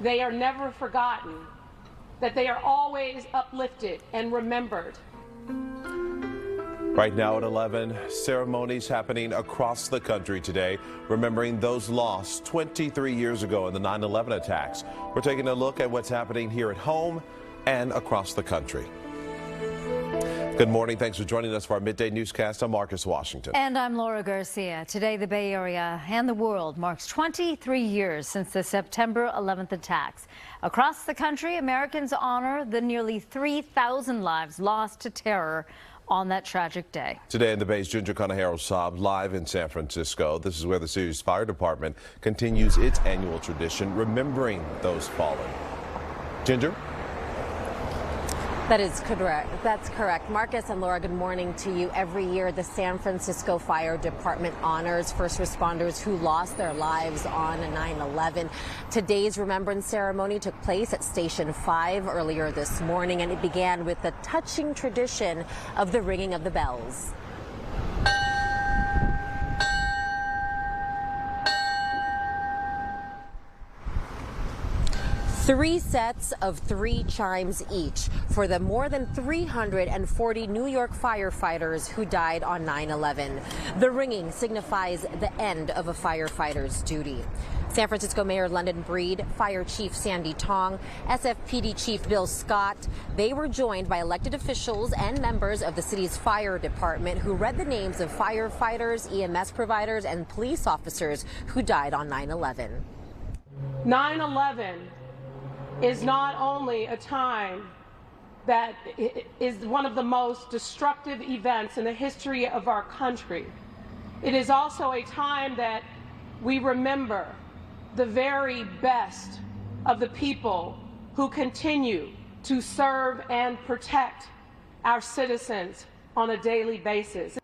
They are never forgotten, that they are always uplifted and remembered. Right now at 11, ceremonies happening across the country today, remembering those lost 23 years ago in the 9/11 attacks. We're taking a look at what's happening here at home and across the country. Good morning. Thanks for joining us for our midday newscast. I'm Marcus Washington. And I'm Laura Garcia. Today, the Bay Area and the world marks 23 years since the September 11th attacks. Across the country, Americans honor the nearly 3,000 lives lost to terror on that tragic day. Today in the Bay's Conejero Saab live in San Francisco. This is where the city's fire department continues its annual tradition, remembering those fallen. Ginger? That is correct. That's correct. Marcus and Laura, good morning to you. Every year, the San Francisco Fire Department honors first responders who lost their lives on 9/11. Today's remembrance ceremony took place at Station 5 earlier this morning, and it began with the touching tradition of the ringing of the bells. 3 sets of 3 chimes each for the more than 340 New York firefighters who died on 9/11. The ringing signifies the end of a firefighter's duty. San Francisco Mayor London Breed, Fire Chief Sandy Tong, SFPD Chief Bill Scott, they were joined by elected officials and members of the city's fire department who read the names of firefighters, EMS providers, and police officers who died on 9/11. 9/11 is not only a time that is one of the most destructive events in the history of our country. It is also a time that we remember the very best of the people who continue to serve and protect our citizens on a daily basis.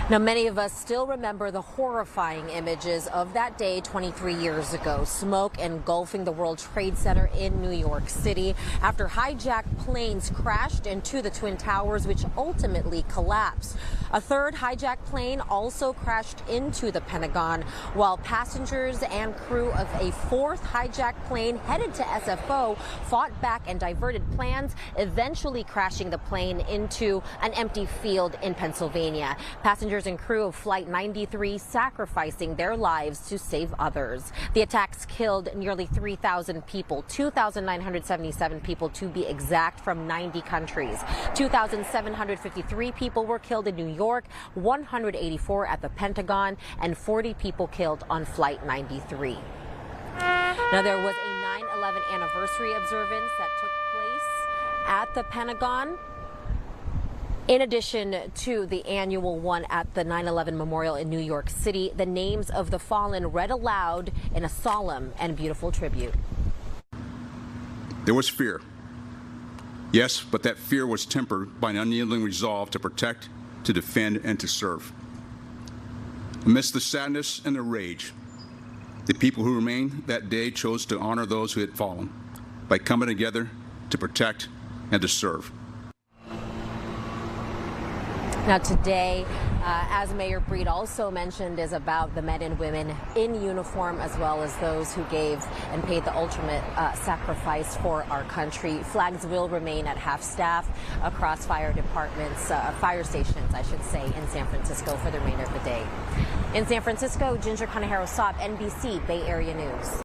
Now, many of us still remember the horrifying images of that day 23 years ago. Smoke engulfing the World Trade Center in New York City after hijacked planes crashed into the Twin Towers, which ultimately collapsed. A third hijacked plane also crashed into the Pentagon, while passengers and crew of a fourth hijacked plane headed to SFO fought back and diverted plans, eventually crashing the plane into an empty field in Pennsylvania. Passengers and crew of Flight 93 sacrificing their lives to save others. The attacks killed nearly 3,000 people, 2,977 people to be exact, from 90 countries. 2,753 people were killed in New York, 184 at the Pentagon, and 40 people killed on Flight 93. Now, there was a 9/11 anniversary observance that took place at the Pentagon, in addition to the annual one at the 9/11 Memorial in New York City. The names of the fallen read aloud in a solemn and beautiful tribute. There was fear. Yes, but that fear was tempered by an unyielding resolve to protect, to defend, and to serve. Amidst the sadness and the rage, the people who remained that day chose to honor those who had fallen by coming together to protect and to serve. Now, today, as Mayor Breed also mentioned, is about the men and women in uniform, as well as those who gave and paid the ultimate sacrifice for our country. Flags will remain at half staff across fire departments, fire stations, I should say, in San Francisco for the remainder of the day. In San Francisco, Conejero Saab, NBC Bay Area News.